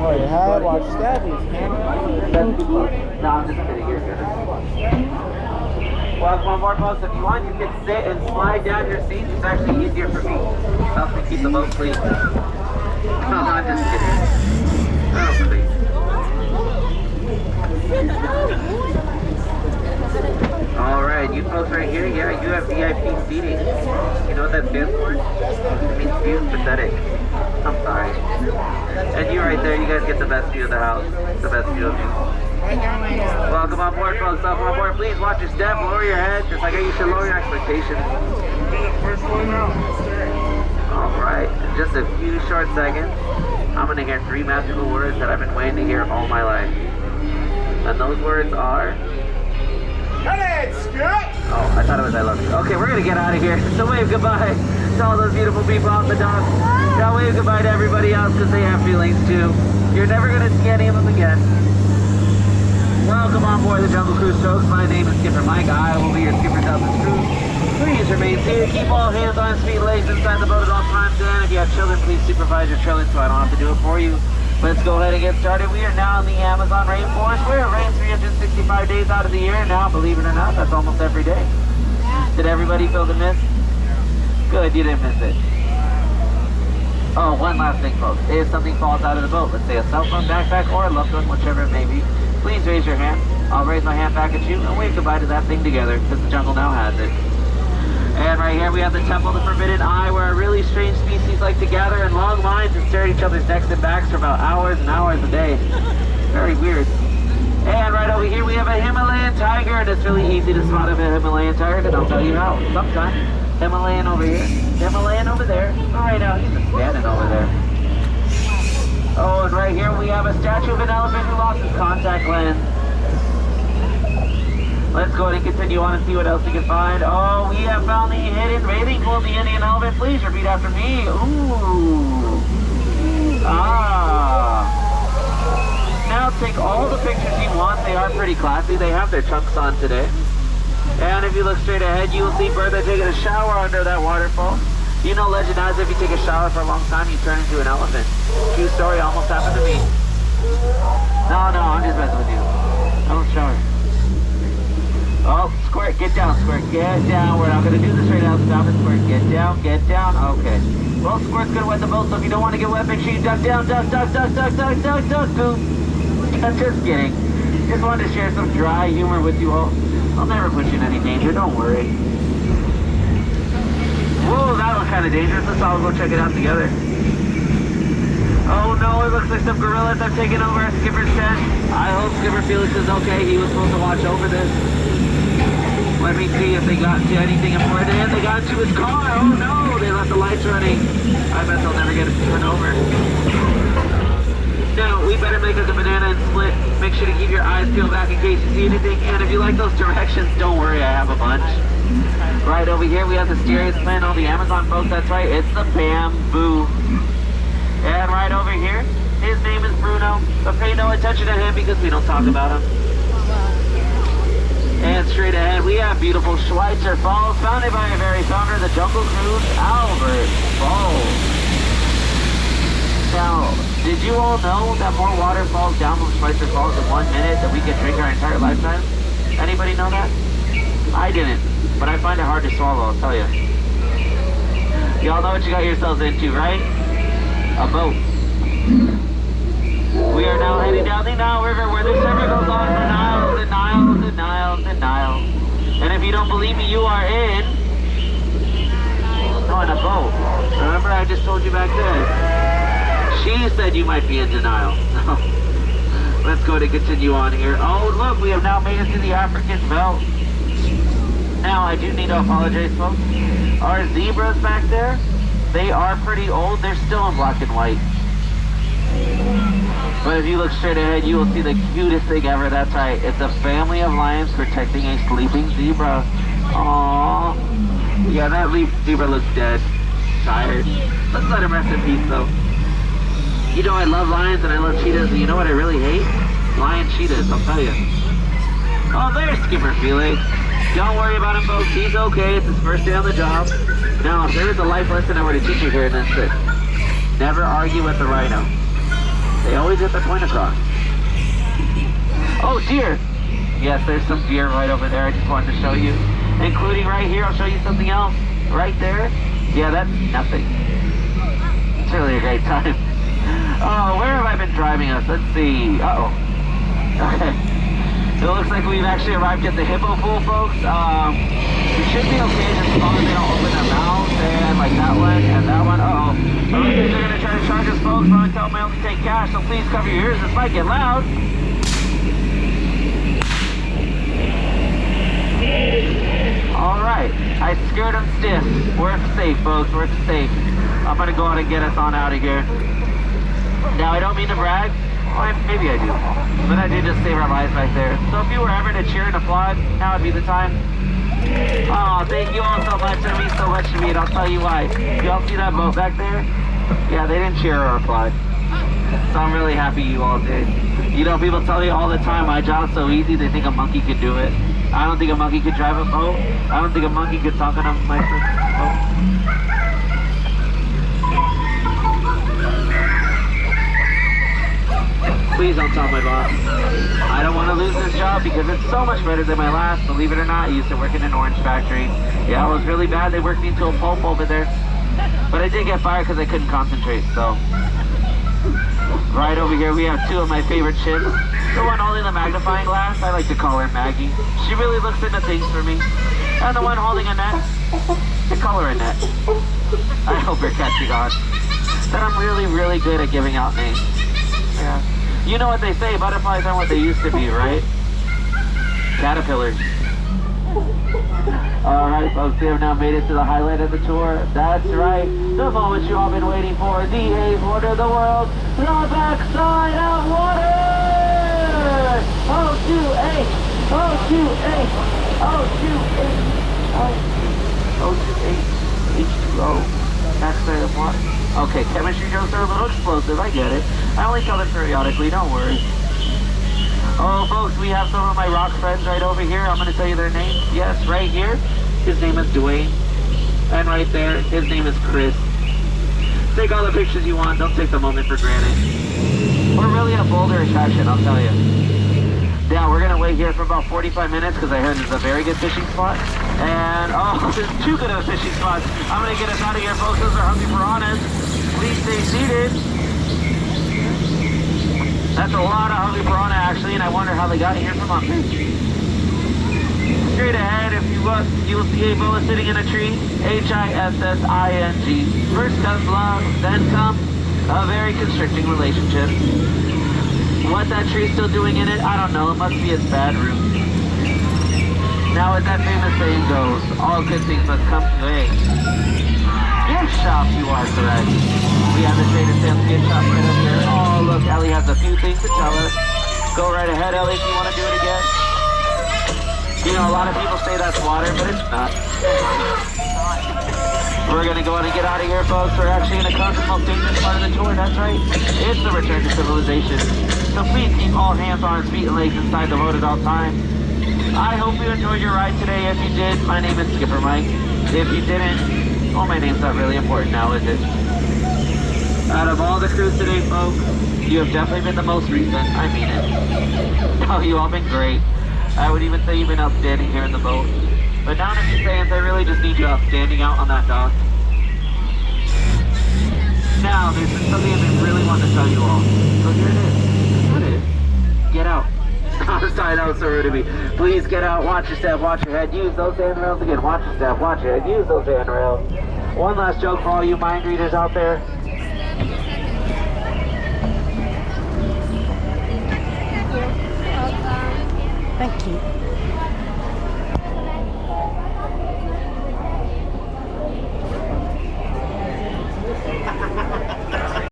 over your head. Watch step. He's camera. No, I'm just kidding. You're good. Well, one more folks. If you want, you can sit and slide down your seats. It's actually easier for me. Helps me keep the boat clean. No, I'm just kidding. Oh, please. Alright, you folks right here, yeah, you have VIP seating. You know what that stands for? It means view pathetic. I'm sorry. And you right there, you guys get the best view of the house. The best view of you. Welcome on board, folks. Welcome on board. Please watch your step, lower your head. Just like you should lower your expectations. Alright, in just a few short seconds, I'm going to hear 3 magical words that I've been waiting to hear all my life. And those words are... Oh, I thought it was I love you. Okay, we're going to get out of here. So wave goodbye to all those beautiful people on the dock. Now wave goodbye to everybody else because they have feelings too. You're never going to see any of them again. Welcome on board the Jungle Cruise Strokes. My name is Skipper Mike. I will be your skipper of this cruise. Please remain seated. Keep all hands on speed legs inside the boat at all times. And if you have children, please supervise your children so I don't have to do it for you. Let's go ahead and get started. We are now in the Amazon rainforest where it rains 365 days out of the year. Now, believe it or not, that's almost every day. Did everybody feel the mist? Good, you didn't miss it. Oh, one last thing, folks. If something falls out of the boat, let's say a cell phone, backpack, or a loved one, whichever it may be, please raise your hand. I'll raise my hand back at you and wave goodbye to that thing together because the jungle now has it. And right here we have the Temple of the Forbidden Eye, where a really strange species like to gather in long lines and stare at each other's necks and backs for about hours and hours a day. Very weird. And right over here we have a Himalayan tiger, and it's really easy to spot a Himalayan tiger, and I'll tell you how. Sometime. Himalayan over here, Himalayan over there. All right, now he's just standing over there. Oh, and right here we have a statue of an elephant who lost his contact lens. Let's go ahead and continue on and see what else we can find. Oh, we have found the hidden bathing pool of the Indian elephant. Please repeat after me. Ooh. Ah. Now take all the pictures you want. They are pretty classy. They have their chunks on today. And if you look straight ahead, you will see Bertha taking a shower under that waterfall. You know, legend has it, if you take a shower for a long time, you turn into an elephant. True story, almost happened to me. No, I'm just messing with you. I don't shower. Oh, Squirt, get down, Squirt, get down. We're not going to do this right now. Stop it, Squirt. Get down. Okay. Well, Squirt's going to wet the boat, so if you don't want to get wet, make sure you duck down. Duck, poop. I'm just kidding. Just wanted to share some dry humor with you all. I'll never put you in any danger, don't worry. Whoa, that was kind of dangerous. Let's all go check it out together. Oh no, it looks like some gorillas are taking over Skipper's tent. I hope Skipper Felix is okay. He was supposed to watch over this. Let me see if they got to anything important. And they got to his car. Oh no, they left the lights running. I bet they'll never get it turned over. Now, we better make us a banana and split. Make sure to keep your eyes peeled back in case you see anything. And if you like those directions, don't worry, I have a bunch. Right over here, we have the steerage plant on the Amazon, folks. That's right, it's the Bamboo. And right over here, his name is Bruno. But pay no attention to him because we don't talk about him. And straight ahead, we have beautiful Schweitzer Falls, founded by our very founder, the Jungle Cruise, Albert Falls. Now, did you all know that more water falls down from Schweitzer Falls in 1 minute than we can drink our entire lifetime? Anybody know that? I didn't, but I find it hard to swallow, I'll tell you. Y'all know what you got yourselves into, right? A boat. We are now heading down the Nile River where this river goes on the Nile. And if you don't believe me, you are in a boat. Remember I just told you back then? She said you might be in denial. Let's go to continue on here. Oh, look, we have now made it to the African belt. Now, I do need to apologize, folks. Our zebras back there, they are pretty old. They're still in black and white. But if you look straight ahead, you will see the cutest thing ever. That's right. It's a family of lions protecting a sleeping zebra. Aww. Yeah, that zebra looks dead. Tired. Let's let him rest in peace, though. You know I love lions and I love cheetahs, and you know what I really hate? Lion cheetahs, I'll tell you. Oh, there's Skipper Felix. Don't worry about him, folks. He's okay. It's his first day on the job. Now, if there is a life lesson I were to teach you here, then this. Never argue with the rhino. They always get the point across. Oh, deer. Yes, there's some deer right over there. I just wanted to show you. Including right here, I'll show you something else. Right there. Yeah, that's nothing. It's really a great time. Oh, where have I been driving us? Let's see. Uh-oh. Okay. So it looks like we've actually arrived at the hippo pool, folks. We should be okay just as long as they don't open their mouths, and like that one and that one. Uh-oh. It looks like they're going to try to charge us, folks, but I tell them I only take cash, so please cover your ears. This might get loud. Alright, I scared them stiff. We're safe, folks, we're safe. I'm gonna go out and get us on out of here. Now, I don't mean to brag. Well, maybe I do. But I did just save our lives right there. So if you were ever to cheer and applaud, now would be the time. Oh, thank you all so much. It means so much to me, and I'll tell you why. Y'all see that boat back there? Yeah, they didn't cheer or applaud. So I'm really happy you all did. You know, people tell me all the time, my job's so easy, they think a monkey could do it. I don't think a monkey could drive a boat. I don't think a monkey could talk on a microphone. Please don't tell my boss. I don't want to lose this job because it's so much better than my last. Believe it or not, I used to work in an orange factory. Yeah, it was really bad. They worked me into a pulp over there. But I did get fired because I couldn't concentrate, so. Right over here, we have two of my favorite chicks. The one holding the magnifying glass, I like to call her Maggie. She really looks into things for me. And the one holding a net, I call her Annette. I hope you're catching on. That I'm really, really good at giving out names. Yeah. You know what they say, butterflies aren't what they used to be, right? Caterpillars. Alright folks, we have now made it to the highlight of the tour. That's right, the moment you all been waiting for. The eighth wonder of the world, the backside of water! O2A, O2A, O2A, O2A, H2O, backside of water. Okay, chemistry jokes are a little explosive, I get it. I only tell them periodically, don't worry. Oh, folks, we have some of my rock friends right over here. I'm going to tell you their names. Yes, right here, his name is Dwayne. And right there, his name is Chris. Take all the pictures you want. Don't take the moment for granted. We're really a Boulder attraction, I'll tell you. Now, we're going to wait here for about 45 minutes because I heard this is a very good fishing spot. And, oh, this is too good of a fishing spot. I'm going to get us out of here, folks. Those are hungry piranhas. Please stay seated. That's a lot of hungry piranha, actually, and I wonder how they got here from up there. Straight ahead, if you look, you will see a boa sitting in a tree. H-I-S-S-I-N-G. First comes love, then comes a very constricting relationship. What that tree's still doing in it, I don't know. It must be its bad root. Now, as that famous saying goes, all good things must come to a gift shop. You are correct. We have the Trader Sam's gift shop right up here. Oh, look, Ellie has a few things to tell us. Go right ahead, Ellie, if you want to do it again. You know, a lot of people say that's water, but it's not. We're going to go ahead and get out of here, folks. We're actually going to come to the most dangerous part of the tour. That's right. It's the return to civilization. So please keep all hands, arms, feet, and legs inside the boat at all times. I hope you enjoyed your ride today. If you did, my name is Skipper Mike. If you didn't, well, my name's not really important now, is it? Out of all the crews today, folks, you have definitely been the most recent. I mean it. Oh, you all been great. I would even say you've been outstanding here in the boat. But down a few seconds, I really just need you outstanding out on that dock. Now, there's been something I've been really wanting to tell you all. So here it is. What it is? Get out. I'm sorry, that was so rude of me. Please get out, watch your step, watch your head, use those handrails again. Watch your step, watch your head, use those handrails. One last joke for all you mind readers out there.